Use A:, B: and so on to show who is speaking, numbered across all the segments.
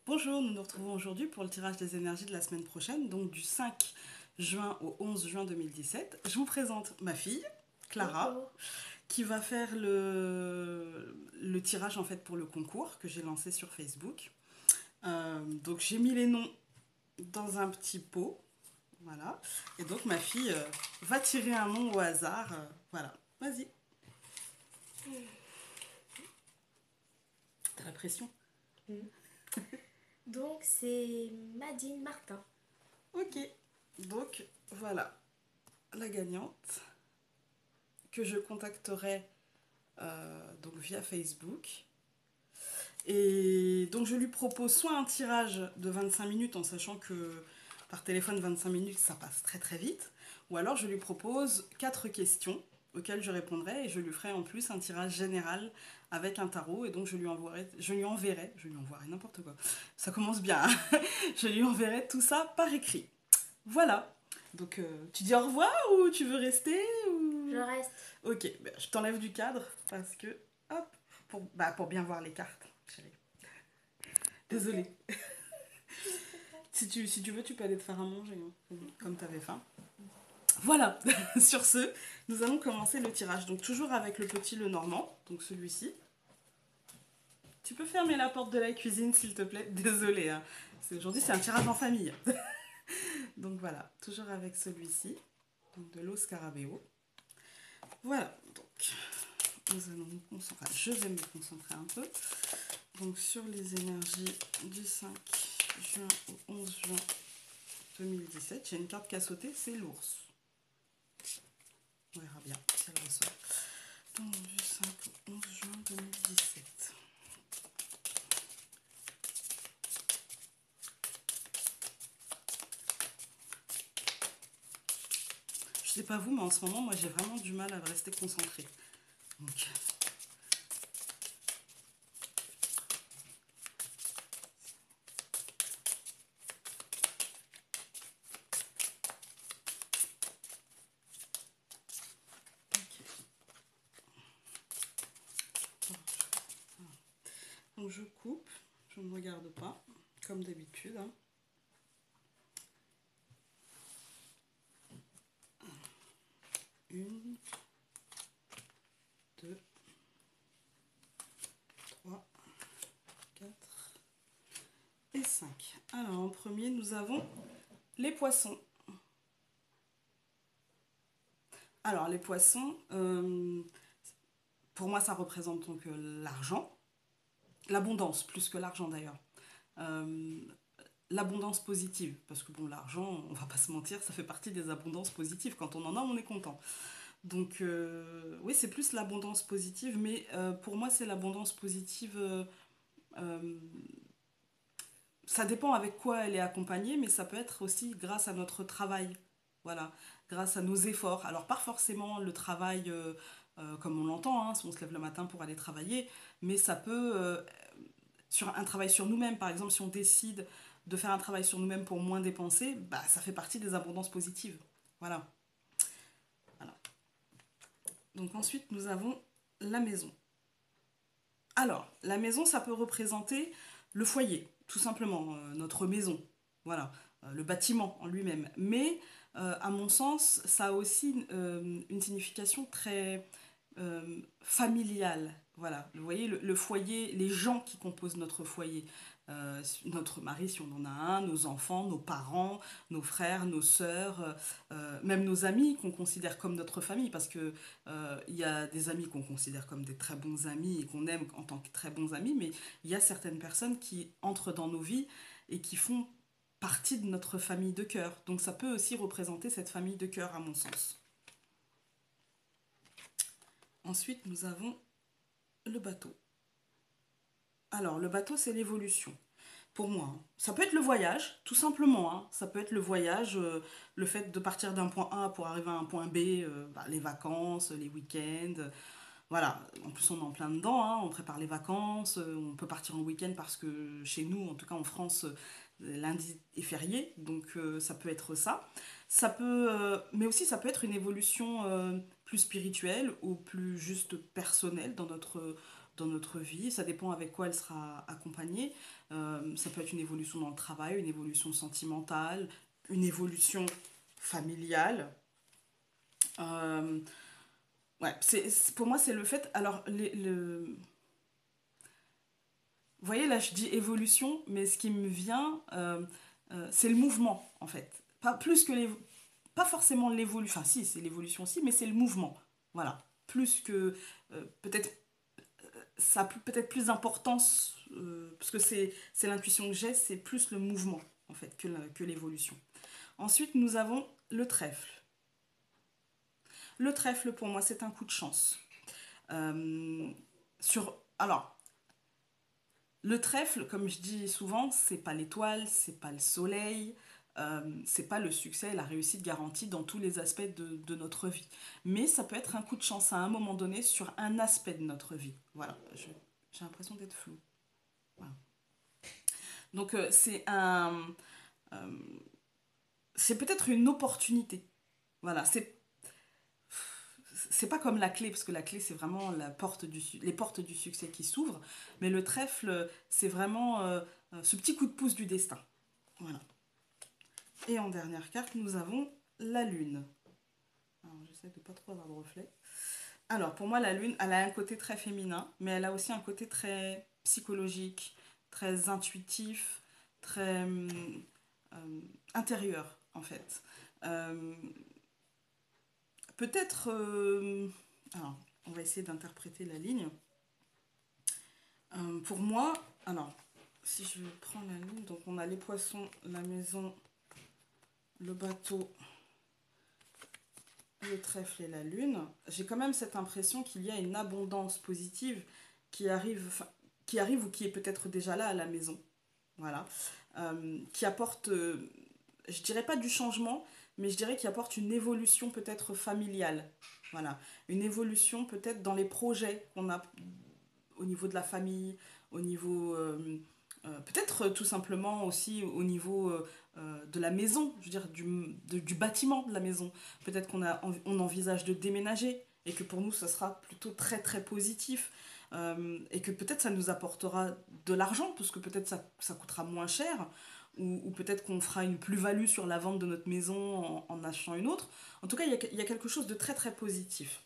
A: Bonjour, nous nous retrouvons aujourd'hui pour le tirage des énergies de la semaine prochaine, donc du 5 juin au 11 juin 2017. Je vous présente ma fille, Clara,
B: Bonjour.
A: qui va faire le tirage en fait pour le concours que j'ai lancé sur Facebook. Donc j'ai mis les noms dans un petit pot, voilà. Et donc ma fille va tirer un nom au hasard, voilà. Vas-y. T'as la pression?
B: Mm. Donc c'est Madine Martin.
A: Ok. Donc voilà la gagnante que je contacterai donc via Facebook. Et donc je lui propose soit un tirage de 25 minutes en sachant que par téléphone 25 minutes ça passe très très vite, ou alors je lui propose 4 questions auxquelles je répondrai et je lui ferai en plus un tirage général avec un tarot et donc je lui enverrai n'importe quoi. Ça commence bien, hein. Je lui enverrai tout ça par écrit. Voilà. Donc tu dis au revoir ou tu veux rester
B: Je
A: ou...
B: reste.
A: Ok, ben, je t'enlève du cadre parce que, hop, pour bien voir les cartes, chérie.
B: Ok.
A: Désolée. Si tu veux, tu peux aller te faire à manger, hein, comme tu avais faim. Voilà, sur ce, nous allons commencer le tirage. Donc toujours avec le petit Lenormand, donc celui-ci. Tu peux fermer la porte de la cuisine, s'il te plaît. Désolée, hein. Aujourd'hui c'est un tirage en famille. Donc voilà, toujours avec celui-ci, donc de l'eau scarabéo. Voilà, donc nous allons nous concentrer. Enfin, je vais me concentrer un peu. Donc sur les énergies du 5 juin au 11 juin 2017, j'ai une carte qui a sauté, c'est l'ours. On verra bien si elle ressort. Donc du 5 au 11 juin 2017. Je sais pas vous, mais en ce moment, moi j'ai vraiment du mal à rester concentrée. Donc Donc je coupe, je ne regarde pas, comme d'habitude, hein. Une, deux, trois, quatre et 5. Alors en premier, nous avons les poissons. Alors les poissons, pour moi ça représente donc l'argent, l'abondance plus que l'argent d'ailleurs. Euh, L'abondance positive, parce que bon, l'argent, on va pas se mentir, ça fait partie des abondances positives. Quand on en a, on est content. Donc oui, c'est plus l'abondance positive, mais pour moi, c'est l'abondance positive. Euh, Ça dépend avec quoi elle est accompagnée, mais ça peut être aussi grâce à notre travail. Voilà, grâce à nos efforts. Alors, pas forcément le travail comme on l'entend, hein, si on se lève le matin pour aller travailler, mais ça peut, sur un travail sur nous-mêmes, par exemple, si on décide de faire un travail sur nous-mêmes pour moins dépenser, bah, ça fait partie des abondances positives. Voilà. Voilà. Donc ensuite, nous avons la maison. Alors, la maison, ça peut représenter le foyer, tout simplement, notre maison, voilà, le bâtiment en lui-même. Mais, à mon sens, ça a aussi une signification très familiale. Voilà, vous voyez, le foyer, les gens qui composent notre foyer, notre mari si on en a un, nos enfants, nos parents, nos frères, nos sœurs, même nos amis qu'on considère comme notre famille, parce que il y a des amis qu'on considère comme des très bons amis et qu'on aime en tant que très bons amis, mais il y a certaines personnes qui entrent dans nos vies et qui font partie de notre famille de cœur. Donc ça peut aussi représenter cette famille de cœur à mon sens. Ensuite, nous avons le bateau. Alors, le bateau, c'est l'évolution. Pour moi, hein. Ça peut être le voyage, tout simplement, hein. Ça peut être le voyage, le fait de partir d'un point A pour arriver à un point B, bah, les vacances, les week-ends. Voilà, en plus on est en plein dedans, hein. On prépare les vacances, on peut partir en week-end parce que chez nous, en tout cas en France, lundi est férié, donc ça peut être ça. Ça peut, mais aussi ça peut être une évolution plus spirituelle ou plus juste personnelle dans notre vie, ça dépend avec quoi elle sera accompagnée. Ça peut être une évolution dans le travail, une évolution sentimentale, une évolution familiale. Euh, ouais, pour moi, c'est le fait. Alors, vous voyez, là, je dis évolution, mais ce qui me vient, c'est le mouvement, en fait. Pas plus que pas forcément l'évolution. Enfin, si, c'est l'évolution aussi, mais c'est le mouvement. Voilà. Plus que peut-être ça a peut-être plus d'importance parce que c'est l'intuition que j'ai, c'est plus le mouvement en fait que l'évolution. Ensuite, nous avons le trèfle. Le trèfle pour moi, c'est un coup de chance. Alors, le trèfle, comme je dis souvent, c'est pas l'étoile, c'est pas le soleil, c'est pas le succès, la réussite garantie dans tous les aspects de notre vie. Mais ça peut être un coup de chance à un moment donné sur un aspect de notre vie. Voilà, j'ai l'impression d'être floue. Voilà. Donc euh, c'est peut-être une opportunité. Voilà, c'est pas comme la clé, parce que la clé c'est vraiment les portes du succès qui s'ouvrent, mais le trèfle c'est vraiment ce petit coup de pouce du destin. Voilà. Et en dernière carte, nous avons la lune. Alors j'essaie de pas trop avoir de reflet. Alors pour moi la lune, elle a un côté très féminin, mais elle a aussi un côté très psychologique, très intuitif, très intérieur en fait. Euh, Peut-être... alors, on va essayer d'interpréter la ligne. Pour moi, alors, si je prends la ligne, donc on a les poissons, la maison, le bateau, le trèfle et la lune. J'ai quand même cette impression qu'il y a une abondance positive qui arrive ou qui est peut-être déjà là à la maison. Voilà. Qui apporte, je dirais pas du changement, mais je dirais qu'il apporte une évolution peut-être familiale. Voilà. Une évolution peut-être dans les projets qu'on a au niveau de la famille, au niveau peut-être tout simplement aussi au niveau de la maison, je veux dire du bâtiment de la maison. Peut-être on envisage de déménager et que pour nous ça sera plutôt très très positif et que peut-être ça nous apportera de l'argent parce que peut-être ça coûtera moins cher ou peut-être qu'on fera une plus-value sur la vente de notre maison en achetant une autre. En tout cas, il y a quelque chose de très très positif.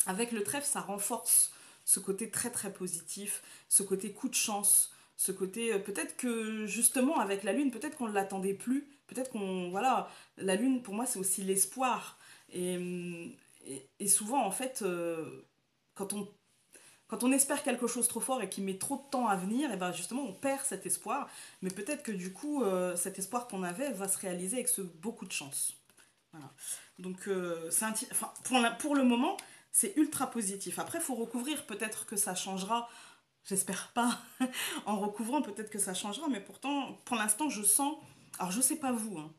A: Avec le trèfle, ça renforce ce côté très très positif, ce côté coup de chance, ce côté peut-être que justement avec la lune, peut-être qu'on ne l'attendait plus, peut-être qu'on voilà, la lune pour moi c'est aussi l'espoir et souvent en fait quand on quand on espère quelque chose trop fort et qui met trop de temps à venir, et ben justement on perd cet espoir, mais peut-être que du coup cet espoir qu'on avait va se réaliser avec ce beaucoup de chance. Voilà. Donc, enfin, pour le moment, c'est ultra positif. Après, il faut recouvrir. Peut-être que ça changera. J'espère pas. En recouvrant, peut-être que ça changera. Mais pourtant, pour l'instant, je sens. Alors, je sais pas vous, hein,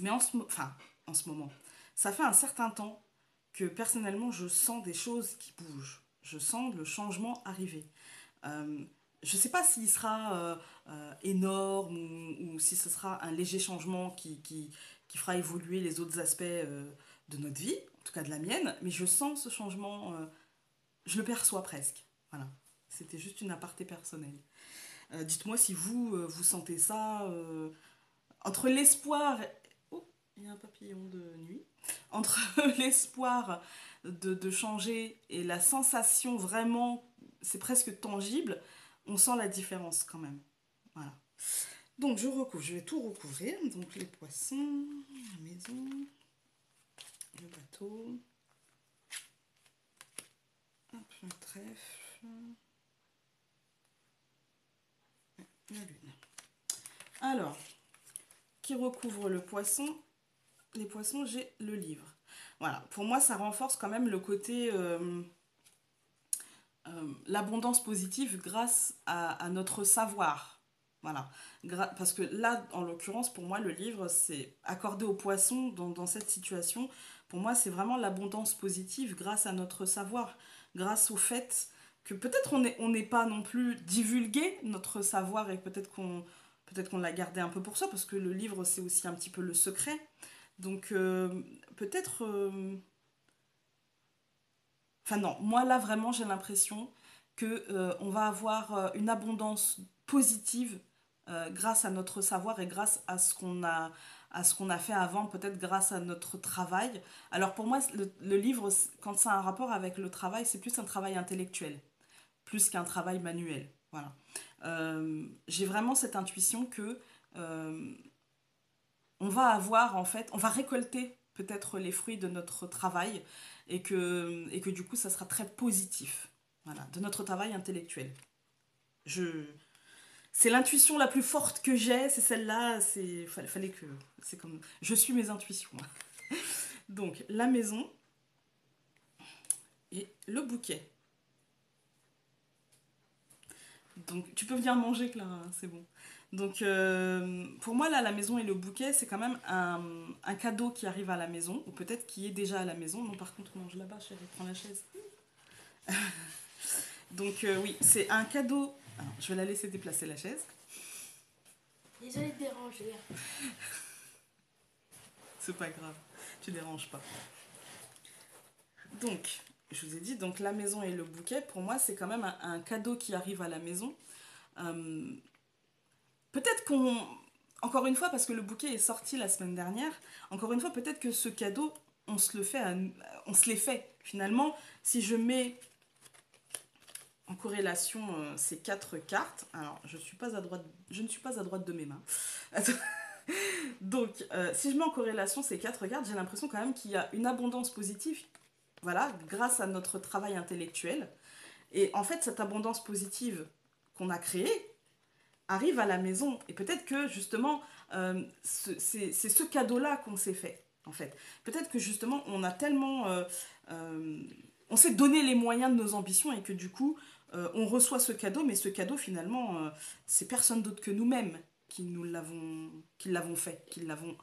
A: mais enfin, en ce moment, ça fait un certain temps que personnellement, je sens des choses qui bougent. Je sens le changement arriver. Euh, je ne sais pas s'il sera énorme ou si ce sera un léger changement qui fera évoluer les autres aspects de notre vie, en tout cas de la mienne, mais je sens ce changement, je le perçois presque. Voilà, c'était juste une aparté personnelle. Dites-moi si vous sentez ça entre l'espoir... Oh, il y a un papillon de nuit. Entre l'espoir de changer et la sensation vraiment, c'est presque tangible, on sent la différence quand même. Voilà. Donc je vais tout recouvrir. Donc les poissons, la maison, le bateau, hop, le trèfle, la lune. Alors, qui recouvre le poisson? Les poissons, j'ai le livre. Voilà, pour moi ça renforce quand même le côté l'abondance positive grâce à notre savoir. Voilà. Parce que là, en l'occurrence, pour moi, le livre, c'est accordé aux poissons dans cette situation. Pour moi, c'est vraiment l'abondance positive grâce à notre savoir, grâce au fait que peut-être on n'est pas non plus divulgué notre savoir et peut-être qu'on l'a gardé un peu pour ça, parce que le livre, c'est aussi un petit peu le secret. Donc, peut-être... Enfin non, moi là, vraiment, j'ai l'impression que on va avoir une abondance positive grâce à notre savoir et grâce à ce qu'on a fait avant, peut-être grâce à notre travail. Alors pour moi, le livre, quand ça a un rapport avec le travail, c'est plus un travail intellectuel, plus qu'un travail manuel. Voilà. J'ai vraiment cette intuition que euh, on va avoir, en fait, on va récolter peut-être les fruits de notre travail et que du coup, ça sera très positif. Voilà, de notre travail intellectuel. Je, c'est l'intuition la plus forte que j'ai, c'est celle-là, fallait que c'est comme je suis mes intuitions. Donc la maison et le bouquet. Donc tu peux venir manger Clara, hein, c'est bon. Donc pour moi là la maison et le bouquet c'est quand même un cadeau qui arrive à la maison ou peut-être qui est déjà à la maison. Non par contre mange là-bas chérie, prends la chaise. Donc oui c'est un cadeau. Alors, je vais la laisser déplacer la chaise.
B: Désolée de déranger.
A: C'est pas grave, tu déranges pas. Donc, je vous ai dit, donc la maison et le bouquet, pour moi, c'est quand même un cadeau qui arrive à la maison. Euh, peut-être qu'on, encore une fois, parce que le bouquet est sorti la semaine dernière, encore une fois, peut-être que ce cadeau, on se le fait, on se l'est fait. Finalement, si je mets en corrélation ces quatre cartes, alors je ne suis pas à droite de mes mains. Donc, si je mets en corrélation ces quatre cartes, j'ai l'impression quand même qu'il y a une abondance positive, voilà, grâce à notre travail intellectuel. Et en fait, cette abondance positive qu'on a créée arrive à la maison. Et peut-être que justement, c'est ce cadeau-là qu'on s'est fait, en fait. Peut-être que justement, on a tellement... on s'est donné les moyens de nos ambitions et que du coup, on reçoit ce cadeau, mais ce cadeau, finalement, c'est personne d'autre que nous-mêmes qui l'avons fait, qui l'avons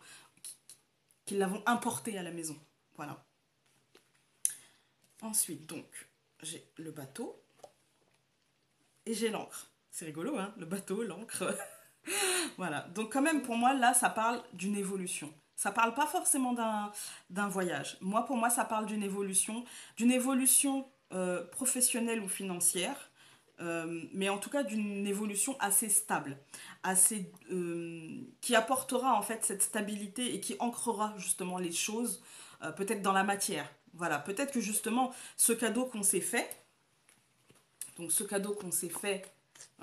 A: importé à la maison. Voilà. Ensuite, donc, j'ai le bateau et j'ai l'encre. C'est rigolo, hein, le bateau, l'encre. Voilà. Donc, quand même, pour moi, là, ça parle d'une évolution. Ça parle pas forcément d'un voyage. Moi, pour moi, ça parle d'une évolution professionnelle ou financière, mais en tout cas d'une évolution assez stable, qui apportera en fait cette stabilité et qui ancrera justement les choses, peut-être dans la matière. Voilà, peut-être que justement ce cadeau qu'on s'est fait, donc ce cadeau qu'on s'est fait,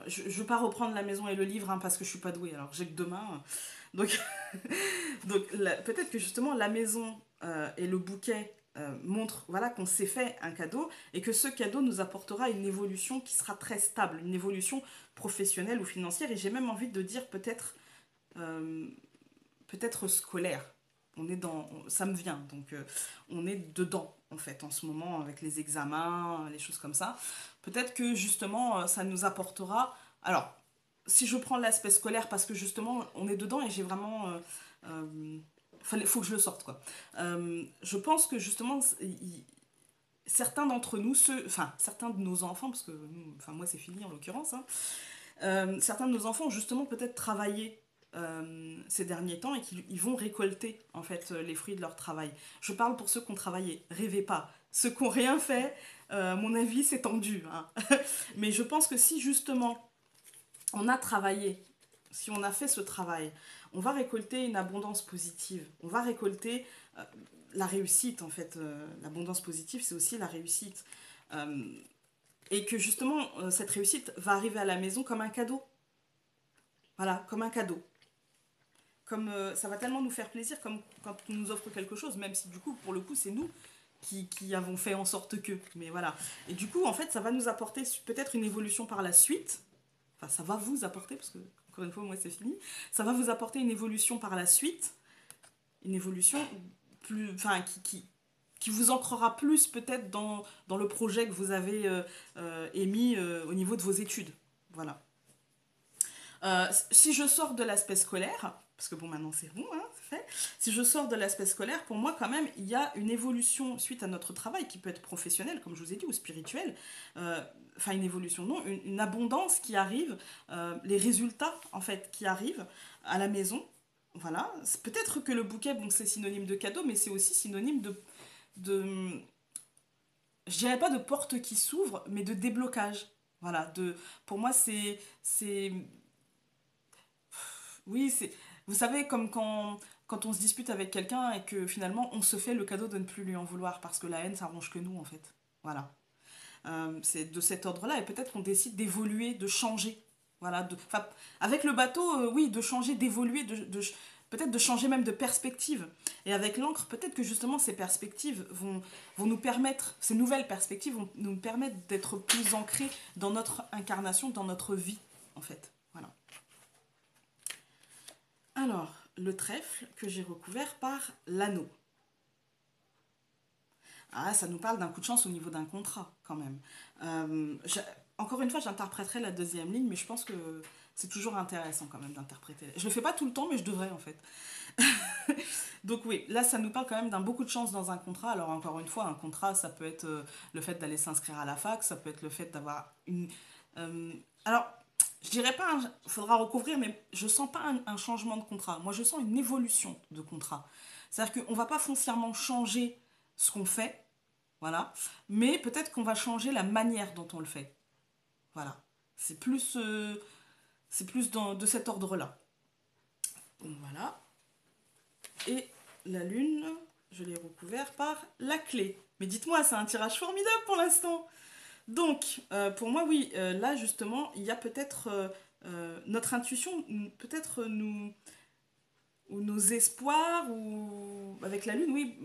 A: je ne vais pas reprendre la maison et le livre hein, parce que je suis pas douée, alors j'ai que deux mains. Donc, donc peut-être que justement la maison et le bouquet montrent voilà, qu'on s'est fait un cadeau et que ce cadeau nous apportera une évolution qui sera très stable, une évolution professionnelle ou financière et j'ai même envie de dire euh, peut-être scolaire. Ça me vient, donc on est dedans en fait en ce moment avec les examens, les choses comme ça. Peut-être que justement ça nous apportera. Alors, si je prends l'aspect scolaire parce que justement on est dedans et j'ai vraiment. Faut que je le sorte quoi. Je pense que justement certains d'entre nous, enfin certains de nos enfants, parce que enfin moi c'est fini en l'occurrence, hein, certains de nos enfants ont justement peut-être travaillé ces derniers temps et qu'ils vont récolter en fait les fruits de leur travail. Je parle pour ceux qui ont travaillé, rêvez pas. Ceux qui n'ont rien fait, mon avis c'est tendu. Hein. Mais je pense que si justement on a travaillé, si on a fait ce travail, on va récolter une abondance positive. On va récolter la réussite en fait. L'abondance positive c'est aussi la réussite. Euh, et que justement cette réussite va arriver à la maison comme un cadeau. Voilà, comme un cadeau. Comme ça va tellement nous faire plaisir comme quand on nous offre quelque chose, même si du coup, pour le coup, c'est nous qui avons fait en sorte que. Mais voilà. Et du coup, en fait, ça va nous apporter peut-être une évolution par la suite. Enfin, ça va vous apporter, parce que, encore une fois, moi, c'est fini. Ça va vous apporter une évolution par la suite. Une évolution plus. Enfin, qui vous ancrera plus peut-être dans le projet que vous avez émis au niveau de vos études. Voilà. Si je sors de l'aspect scolaire, parce que bon maintenant c'est bon, hein, c'est fait. Si je sors de l'aspect scolaire, pour moi quand même il y a une évolution suite à notre travail qui peut être professionnelle, comme je vous ai dit, ou spirituelle. Enfin une évolution, non, une abondance qui arrive, les résultats en fait qui arrivent à la maison. Voilà. Peut-être que le bouquet, bon c'est synonyme de cadeau, mais c'est aussi synonyme de je dirais pas de porte qui s'ouvre, mais de déblocage. Voilà, pour moi, oui, vous savez, comme quand on se dispute avec quelqu'un et que finalement on se fait le cadeau de ne plus lui en vouloir parce que la haine, ça arrange que nous, en fait. Voilà. C'est de cet ordre-là et peut-être qu'on décide d'évoluer, de changer. Voilà, enfin, avec le bateau, oui, de changer, d'évoluer, peut-être de changer même de perspective. Et avec l'encre, peut-être que justement ces perspectives vont nous permettre, ces nouvelles perspectives vont nous permettre d'être plus ancrés dans notre incarnation, dans notre vie, en fait. Voilà. Alors, le trèfle que j'ai recouvert par l'anneau. Ah, ça nous parle d'un coup de chance au niveau d'un contrat, quand même. Encore une fois, j'interpréterai la deuxième ligne, mais je pense que c'est toujours intéressant quand même d'interpréter. Je le fais pas tout le temps, mais je devrais en fait. Donc oui, là, ça nous parle quand même d'un beaucoup de chance dans un contrat. Alors encore une fois, un contrat, ça peut être le fait d'aller s'inscrire à la fac, ça peut être le fait d'avoir une... euh, alors, je dirais pas, il faudra recouvrir, mais je sens pas un changement de contrat. Moi, je sens une évolution de contrat. C'est-à-dire qu'on va pas foncièrement changer ce qu'on fait, voilà. Mais peut-être qu'on va changer la manière dont on le fait. Voilà. C'est plus de cet ordre-là. Donc voilà. Et la lune, je l'ai recouvert par la clé. Mais dites-moi, c'est un tirage formidable pour l'instant. Donc, pour moi, oui, là justement, il y a peut-être notre intuition, peut-être nous, ou nos espoirs, ou avec la lune, oui,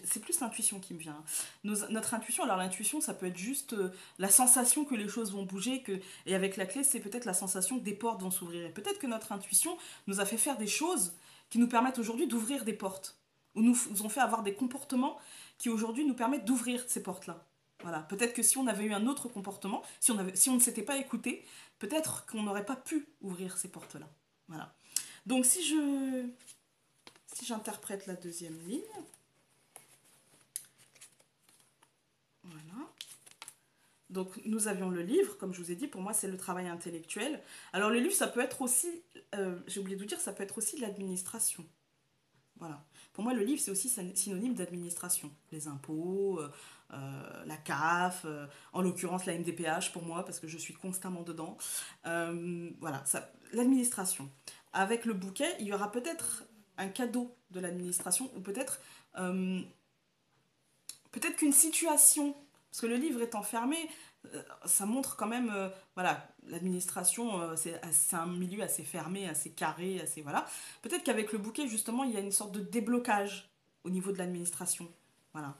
A: c'est plus l'intuition qui me vient. Notre intuition, alors l'intuition, ça peut être juste la sensation que les choses vont bouger, et avec la clé, c'est peut-être la sensation que des portes vont s'ouvrir. Et peut-être que notre intuition nous a fait faire des choses qui nous permettent aujourd'hui d'ouvrir des portes, ou nous ont fait avoir des comportements qui aujourd'hui nous permettent d'ouvrir ces portes-là. Voilà. Peut-être que si on avait eu un autre comportement, si on ne s'était pas écouté, peut-être qu'on n'aurait pas pu ouvrir ces portes-là. Voilà. Donc si j'interprète la deuxième ligne, voilà. Donc nous avions le livre, comme je vous ai dit, pour moi c'est le travail intellectuel. Alors le livre, ça peut être aussi, j'ai oublié de vous dire, ça peut être aussi de l'administration. Voilà. Pour moi, le livre, c'est aussi synonyme d'administration. Les impôts, la CAF, en l'occurrence la MDPH pour moi, parce que je suis constamment dedans. Voilà, l'administration. Avec le bouquet, il y aura peut-être un cadeau de l'administration, ou euh, peut-être qu'une situation, parce que le livre est enfermé, ça montre quand même, voilà, l'administration, c'est un milieu assez fermé, assez carré, assez, voilà. Peut-être qu'avec le bouquet, justement, il y a une sorte de déblocage au niveau de l'administration, voilà.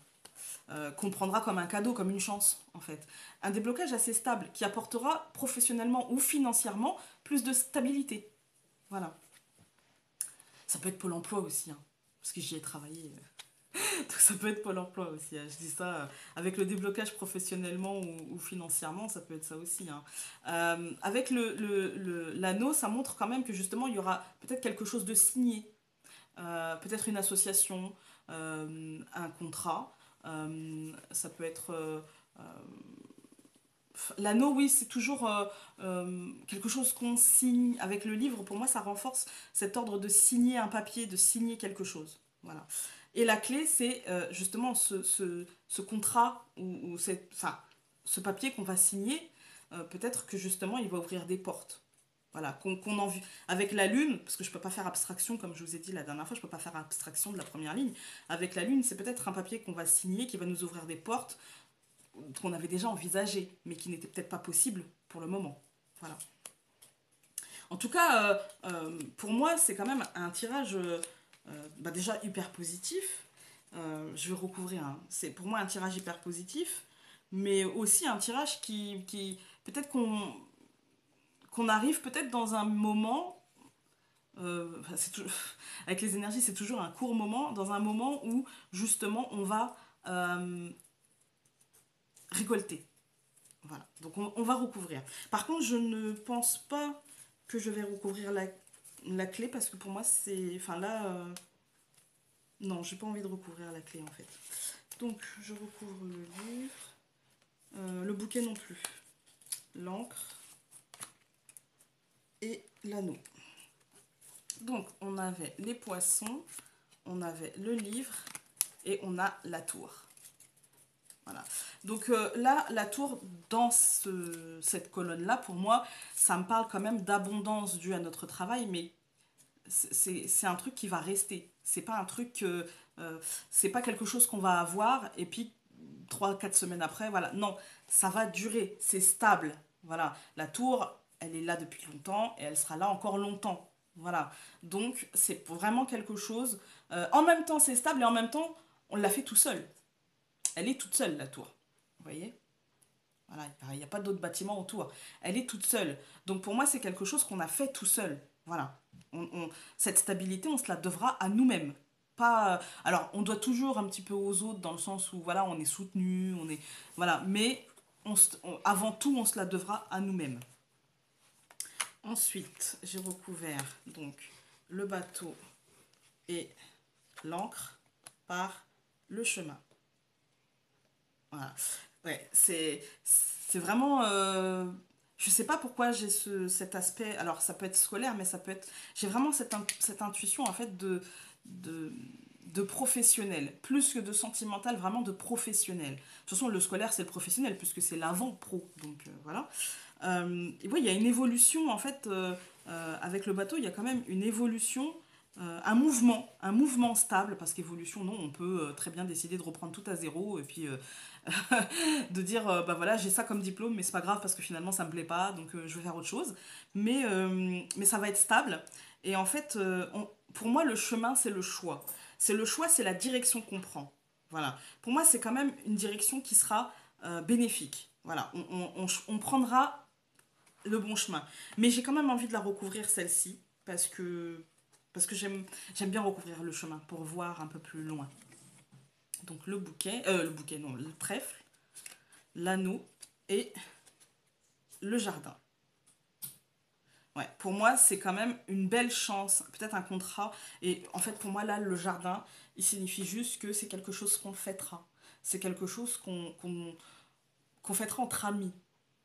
A: Qu'on prendra comme un cadeau, comme une chance, en fait. Un déblocage assez stable, qui apportera professionnellement ou financièrement plus de stabilité, voilà. Ça peut être Pôle emploi aussi, hein, parce que j'y ai travaillé. Donc ça peut être Pôle emploi aussi, hein. Je dis ça avec le déblocage professionnellement ou financièrement, ça peut être ça aussi, hein. Avec l'anneau, ça montre quand même que justement il y aura peut-être quelque chose de signé, peut-être une association, un contrat, ça peut être... l'anneau, oui, c'est toujours quelque chose qu'on signe. Avec le livre, pour moi, ça renforce cet ordre de signer un papier, de signer quelque chose. Voilà. Et la clé, c'est justement ce contrat enfin, ce papier qu'on va signer. Peut-être que justement, il va ouvrir des portes. Voilà, qu'on en vue. Avec la lune, parce que je ne peux pas faire abstraction, comme je vous ai dit la dernière fois, je ne peux pas faire abstraction de la première ligne. Avec la lune, c'est peut-être un papier qu'on va signer, qui va nous ouvrir des portes qu'on avait déjà envisagé, mais qui n'était peut-être pas possible pour le moment. Voilà. En tout cas, pour moi, c'est quand même un tirage déjà hyper positif. Je vais recouvrir. Hein. C'est pour moi un tirage hyper positif, mais aussi un tirage qui peut-être qu'on arrive peut-être dans un moment. Avec les énergies, c'est toujours un court moment, dans un moment où justement on va récolter. Voilà, donc on va recouvrir. Par contre, je ne pense pas que je vais recouvrir la clé parce que pour moi, c'est. Enfin là, non, j'ai pas envie de recouvrir la clé en fait. Donc, je recouvre le livre, le bouquet non plus, l'encre et l'anneau. Donc, on avait les poissons, on avait le livre et on a la tour. Voilà. Donc là, la tour, dans cette colonne-là, pour moi, ça me parle quand même d'abondance due à notre travail, mais c'est un truc qui va rester. C'est pas un truc c'est pas quelque chose qu'on va avoir et puis 3 4 semaines après, voilà. Non, ça va durer, c'est stable. Voilà. La tour, elle est là depuis longtemps et elle sera là encore longtemps. Voilà. Donc, c'est vraiment quelque chose. En même temps, c'est stable et en même temps, on l'a fait tout seul. Elle est toute seule, la tour. Vous voyez? Voilà, il n'y a pas d'autres bâtiments autour. Elle est toute seule. Donc pour moi, c'est quelque chose qu'on a fait tout seul. Voilà. Cette stabilité, on se la devra à nous-mêmes. Pas, alors, on doit toujours un petit peu aux autres dans le sens où, voilà, on est soutenu, on est... Voilà, mais avant tout, on se la devra à nous-mêmes. Ensuite, j'ai recouvert donc le bateau et l'ancre par le chemin. Voilà. Ouais, c'est vraiment. Je sais pas pourquoi j'ai cet aspect. Alors, ça peut être scolaire, mais ça peut être. J'ai vraiment cette intuition, en fait, de, de professionnel. Plus que de sentimental, vraiment de professionnel. De toute façon, le scolaire, c'est le professionnel, puisque c'est l'avant-pro. Donc, voilà. Et oui, il y a une évolution, en fait, avec le bateau, il y a quand même une évolution. Un mouvement stable, parce qu'évolution, non, on peut très bien décider de reprendre tout à zéro et puis de dire bah voilà, j'ai ça comme diplôme, mais c'est pas grave parce que finalement ça me plaît pas, donc je vais faire autre chose. Mais ça va être stable. Et en fait, pour moi, le chemin, c'est le choix. C'est le choix, c'est la direction qu'on prend. Voilà. Pour moi, c'est quand même une direction qui sera bénéfique. Voilà. On prendra le bon chemin. Mais j'ai quand même envie de la recouvrir, celle-ci, parce que j'aime bien recouvrir le chemin pour voir un peu plus loin. Donc le bouquet, non, le trèfle, l'anneau et le jardin. Ouais, pour moi, c'est quand même une belle chance, peut-être un contrat. Et en fait, pour moi, là, le jardin, il signifie juste que c'est quelque chose qu'on fêtera. C'est quelque chose qu'on fêtera entre amis.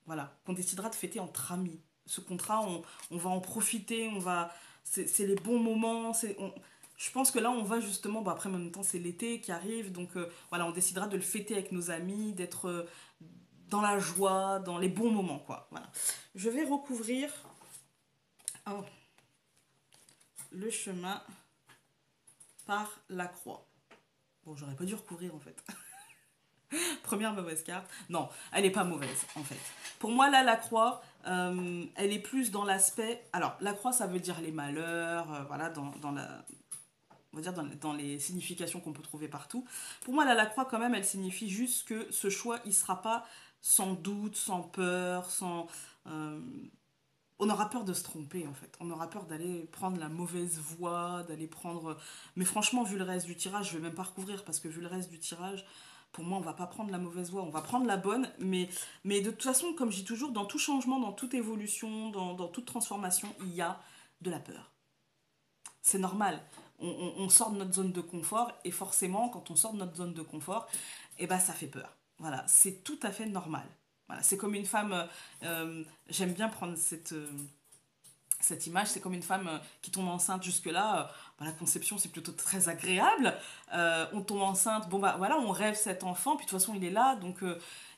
A: Voilà, qu'on décidera de fêter entre amis. Ce contrat, on va en profiter, c'est les bons moments. Je pense que là, on va justement, bon, après, en même temps, c'est l'été qui arrive, donc voilà, on décidera de le fêter avec nos amis, d'être dans la joie, dans les bons moments, quoi. Voilà. Je vais recouvrir oh, le chemin par la croix. Bon, j'aurais pas dû recouvrir en fait. Première mauvaise carte. Non, elle est pas mauvaise en fait. Pour moi, là, la croix, elle est plus dans l'aspect. Alors, la croix, ça veut dire les malheurs, voilà, dans la. On va dire dans les significations qu'on peut trouver partout. Pour moi, là, la croix, quand même, elle signifie juste que ce choix, il sera pas sans doute, sans peur, sans. euh, on aura peur de se tromper en fait. On aura peur d'aller prendre la mauvaise voie, d'aller prendre. Mais franchement, vu le reste du tirage, je vais même pas recouvrir parce que vu le reste du tirage, pour moi, on va pas prendre la mauvaise voie, on va prendre la bonne. Mais de toute façon, comme je dis toujours, dans tout changement, dans toute évolution, dans toute transformation, il y a de la peur. C'est normal. On sort de notre zone de confort et forcément, quand on sort de notre zone de confort, eh ben, ça fait peur. Voilà, c'est tout à fait normal. Voilà, c'est comme une femme. J'aime bien prendre cette image, c'est comme une femme qui tombe enceinte jusque-là. Bah, la conception, c'est plutôt très agréable. On tombe enceinte, bon bah voilà, on rêve cet enfant, puis de toute façon, il est là. Donc,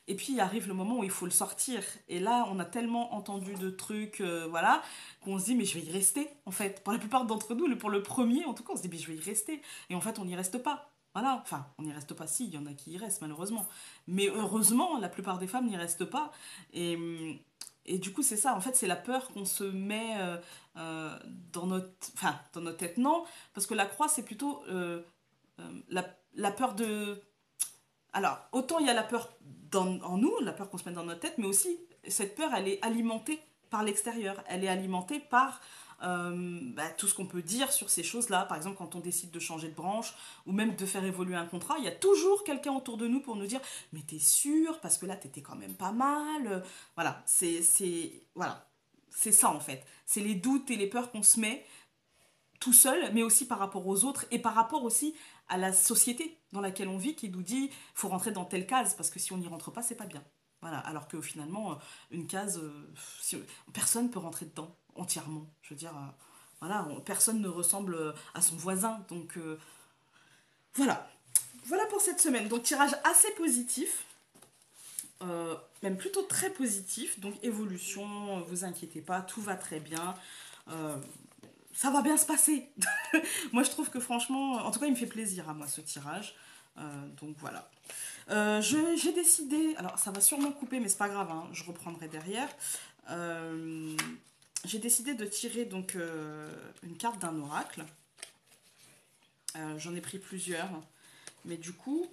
A: et puis, il arrive le moment où il faut le sortir. Et là, on a tellement entendu de trucs, voilà, qu'on se dit, mais je vais y rester, en fait. Pour la plupart d'entre nous, pour le premier, en tout cas, on se dit, mais je vais y rester. Et en fait, on n'y reste pas. Voilà, enfin, on n'y reste pas, si, il y en a qui y restent, malheureusement. Mais heureusement, la plupart des femmes n'y restent pas. Et, et du coup, c'est ça, en fait, c'est la peur qu'on se met euh, dans notre tête. Non, parce que la croix, c'est plutôt la peur de... Alors, autant il y a la peur en nous, la peur qu'on se met dans notre tête, mais aussi, cette peur, elle est alimentée par l'extérieur. Elle est alimentée par tout ce qu'on peut dire sur ces choses-là. Par exemple, quand on décide de changer de branche ou même de faire évoluer un contrat, il y a toujours quelqu'un autour de nous pour nous dire mais t'es sûr parce que là t'étais quand même pas mal. Voilà, voilà, c'est ça en fait. C'est les doutes et les peurs qu'on se met tout seul, mais aussi par rapport aux autres et par rapport aussi à la société dans laquelle on vit qui nous dit faut rentrer dans telle case parce que si on n'y rentre pas, c'est pas bien. Voilà, alors que finalement, une case, personne peut rentrer dedans entièrement. Je veux dire, voilà, personne ne ressemble à son voisin. Donc voilà, voilà pour cette semaine. Donc tirage assez positif. même plutôt très positif. Donc évolution, vous inquiétez pas, tout va très bien. Euh, Ça va bien se passer. Moi, je trouve que franchement, en tout cas, il me fait plaisir à moi ce tirage. Donc voilà. J'ai décidé, alors ça va sûrement couper, mais c'est pas grave, hein, je reprendrai derrière. Euh, j'ai décidé de tirer donc une carte d'un oracle. J'en ai pris plusieurs, mais du coup,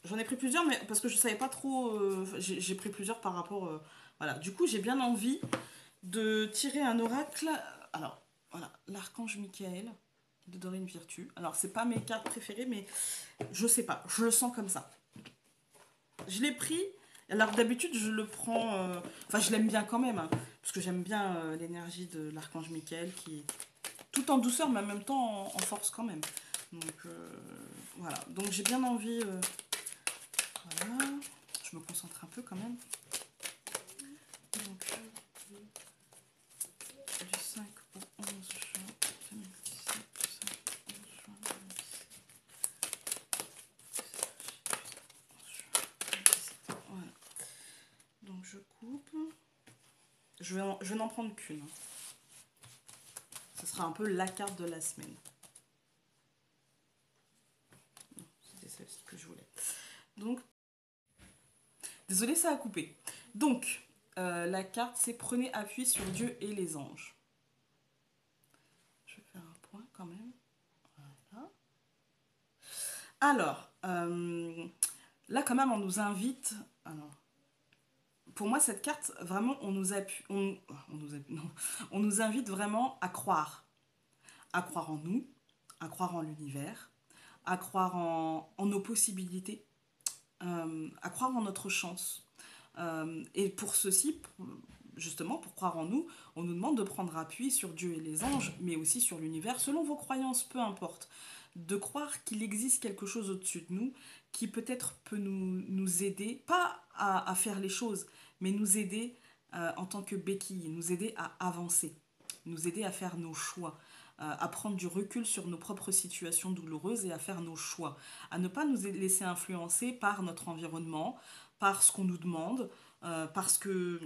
A: j'en ai pris plusieurs, mais parce que je savais pas trop. J'ai pris plusieurs par rapport. Voilà, du coup, j'ai bien envie de tirer un oracle. Alors, voilà, l'archange Michael de Dorine Virtue. Alors, c'est pas mes cartes préférées, mais je sais pas, je le sens comme ça. Je l'ai pris. Alors, d'habitude, je le prends. Enfin, je l'aime bien quand même, hein, parce que j'aime bien l'énergie de l'archange Michael qui est tout en douceur, mais en même temps en force quand même. Donc, voilà. Donc, j'ai bien envie. Voilà. Je me concentre un peu quand même. Donc, du 5 au 11 juin 2017, du 5 au 11 juin 2017. Voilà. Donc je coupe. Je vais n'en prendre qu'une. Ce sera un peu la carte de la semaine. C'était celle-ci que je voulais. Donc, désolé, ça a coupé. Donc, la carte, c'est prenez appui sur Dieu et les anges. Je vais faire un point quand même. Voilà. Alors, là quand même, on nous invite. Alors, pour moi, cette carte, vraiment, on nous appuie, non, on nous invite vraiment à croire en nous, à croire en l'univers, à croire en nos possibilités, à croire en notre chance. Et pour ceci, justement, pour croire en nous, on nous demande de prendre appui sur Dieu et les anges, mais aussi sur l'univers, selon vos croyances, peu importe. De croire qu'il existe quelque chose au-dessus de nous qui peut-être peut nous aider, pas à faire les choses, mais nous aider en tant que béquille, nous aider à avancer, nous aider à faire nos choix, à prendre du recul sur nos propres situations douloureuses et à faire nos choix, à ne pas nous laisser influencer par notre environnement, par ce qu'on nous demande, parce que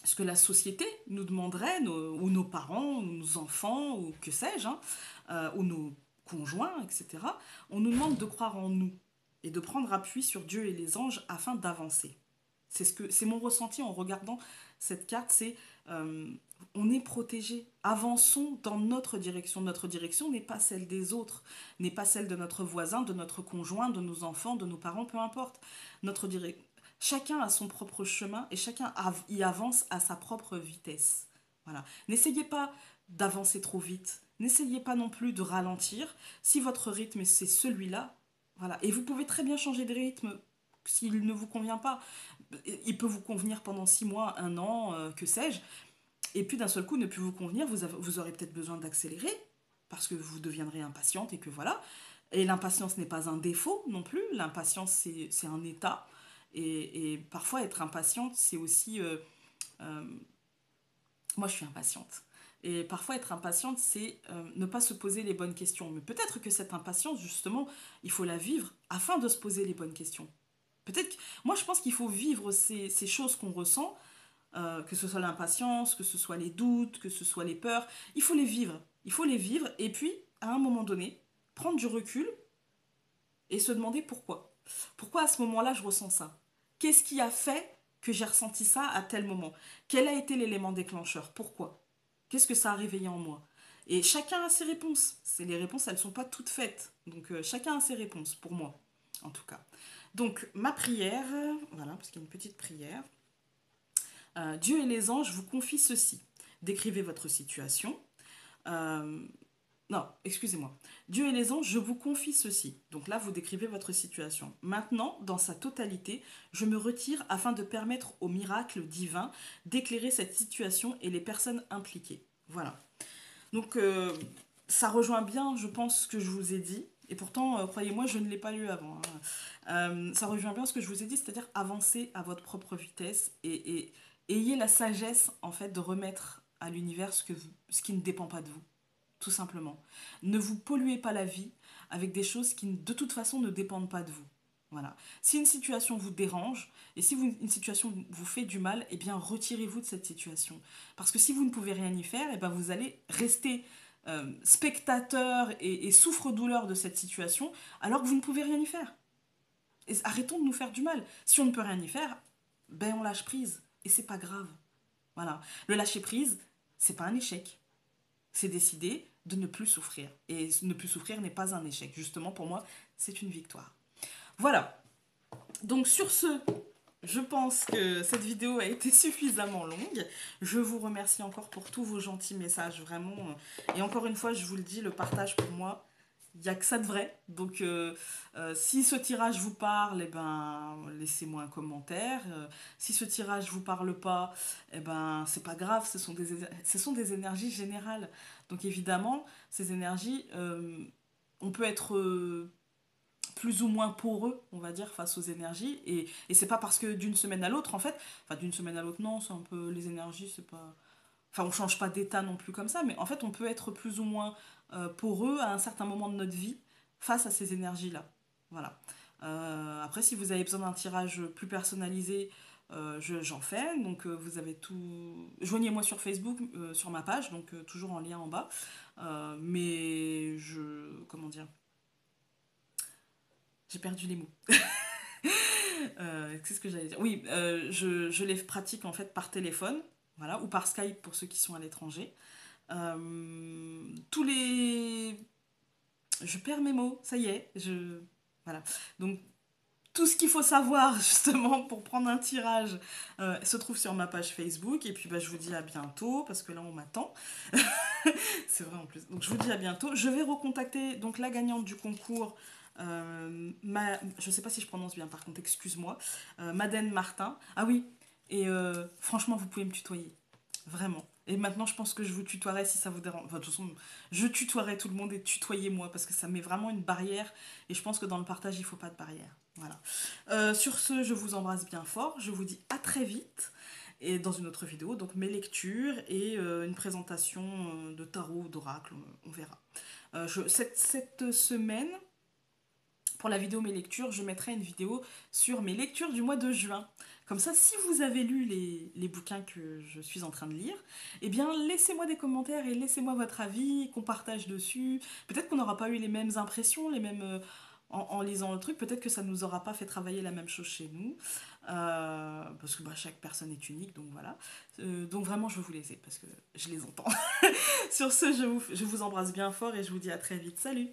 A: ce que la société nous demanderait, ou nos parents, ou nos enfants, ou que sais-je, hein, ou nos conjoints, etc. On nous demande de croire en nous et de prendre appui sur Dieu et les anges afin d'avancer. C'est mon ressenti en regardant cette carte, c'est on est protégé. Avançons dans notre direction. Notre direction n'est pas celle des autres, n'est pas celle de notre voisin, de notre conjoint, de nos enfants, de nos parents, peu importe. Notre direction. Chacun a son propre chemin et chacun y avance à sa propre vitesse. Voilà. N'essayez pas d'avancer trop vite. N'essayez pas non plus de ralentir. Si votre rythme c'est celui-là, voilà. Et vous pouvez très bien changer de rythme s'il ne vous convient pas. Il peut vous convenir pendant 6 mois, un an, que sais-je. Et puis d'un seul coup, ne plus vous convenir, vous aurez peut-être besoin d'accélérer parce que vous deviendrez impatiente et que voilà. Et l'impatience n'est pas un défaut non plus. L'impatience, c'est un état. Et parfois, être impatiente, c'est aussi... euh, moi, je suis impatiente. Et parfois, être impatiente, c'est ne pas se poser les bonnes questions. Mais peut-être que cette impatience, justement, il faut la vivre afin de se poser les bonnes questions. Peut-être que... Moi, je pense qu'il faut vivre ces choses qu'on ressent, que ce soit l'impatience, que ce soit les doutes, que ce soit les peurs. Il faut les vivre. Il faut les vivre. Et puis, à un moment donné, prendre du recul et se demander pourquoi. Pourquoi à ce moment-là, je ressens ça? Qu'est-ce qui a fait que j'ai ressenti ça à tel moment? Quel a été l'élément déclencheur? Pourquoi? Qu'est-ce que ça a réveillé en moi? Et chacun a ses réponses. Les réponses, elles ne sont pas toutes faites. Donc chacun a ses réponses, pour moi, en tout cas. Donc ma prière, voilà, parce qu'il y a une petite prière. Dieu et les anges vous confient ceci. Décrivez votre situation. Euh, non, excusez-moi. Dieu et les anges, je vous confie ceci. Donc là, vous décrivez votre situation. Maintenant, dans sa totalité, je me retire afin de permettre au miracle divin d'éclairer cette situation et les personnes impliquées. Voilà. Donc, ça rejoint bien, je pense, ce que je vous ai dit. Et pourtant, croyez-moi, je ne l'ai pas lu avant, hein. Ça rejoint bien ce que je vous ai dit, c'est-à-dire avancer à votre propre vitesse et ayez la sagesse, en fait, de remettre à l'univers ce qui ne dépend pas de vous, tout simplement. Ne vous polluez pas la vie avec des choses qui, de toute façon, ne dépendent pas de vous. Voilà. Si une situation vous dérange et si une situation vous fait du mal, eh bien retirez-vous de cette situation. Parce que si vous ne pouvez rien y faire, eh bien vous allez rester spectateur et souffre-douleur de cette situation alors que vous ne pouvez rien y faire. Et arrêtons de nous faire du mal. Si on ne peut rien y faire, ben on lâche prise. Et c'est pas grave. Voilà. Le lâcher prise, c'est pas un échec. C'est décider de ne plus souffrir. Et ne plus souffrir n'est pas un échec. Justement, pour moi, c'est une victoire. Voilà. Donc sur ce, je pense que cette vidéo a été suffisamment longue. Je vous remercie encore pour tous vos gentils messages, vraiment. Et encore une fois, je vous le dis, le partage pour moi, il n'y a que ça de vrai. Donc si ce tirage vous parle, eh ben, laissez-moi un commentaire. Si ce tirage vous parle pas, eh ben, c'est pas grave, ce sont des énergies générales. Donc évidemment, ces énergies, on peut être plus ou moins poreux, on va dire, face aux énergies. Et c'est pas parce que d'une semaine à l'autre, en fait, enfin d'une semaine à l'autre, non, c'est un peu, les énergies, c'est pas... Enfin, on change pas d'état non plus comme ça, mais en fait, on peut être plus ou moins poreux à un certain moment de notre vie face à ces énergies-là. Voilà. Après, si vous avez besoin d'un tirage plus personnalisé, j'en fais. Donc, vous avez tout. Joignez-moi sur Facebook, sur ma page, donc toujours en lien en bas. Mais je. Comment dire? J'ai perdu les mots. Qu'est-ce que j'allais dire? Oui, je les pratique en fait par téléphone, voilà, ou par Skype pour ceux qui sont à l'étranger. Tous les... Je perds mes mots, ça y est, je... Voilà. Donc, tout ce qu'il faut savoir justement pour prendre un tirage se trouve sur ma page Facebook. Et puis, bah, je vous dis à bientôt, parce que là, on m'attend. C'est vrai en plus. Donc, je vous dis à bientôt. Je vais recontacter donc la gagnante du concours. Je sais pas si je prononce bien, par contre, excuse-moi. Madeleine Martin. Ah oui, et franchement, vous pouvez me tutoyer. Vraiment. Et maintenant, je pense que je vous tutoierai si ça vous dérange. Enfin, de toute façon, je tutoierai tout le monde et tutoyez-moi parce que ça met vraiment une barrière. Et je pense que dans le partage, il ne faut pas de barrière. Voilà. Sur ce, je vous embrasse bien fort. Je vous dis à très vite. Et dans une autre vidéo, donc mes lectures et une présentation de tarot, d'oracle, on verra. Cette semaine, pour la vidéo mes lectures, je mettrai une vidéo sur mes lectures du mois de juin. Comme ça, si vous avez lu les bouquins que je suis en train de lire, eh bien, laissez-moi des commentaires et laissez-moi votre avis, qu'on partage dessus. Peut-être qu'on n'aura pas eu les mêmes impressions, les mêmes... en lisant le truc, peut-être que ça ne nous aura pas fait travailler la même chose chez nous. Parce que bah, chaque personne est unique, donc voilà. Donc vraiment, je veux vous laisser, parce que je les entends. Sur ce, je vous embrasse bien fort et je vous dis à très vite. Salut!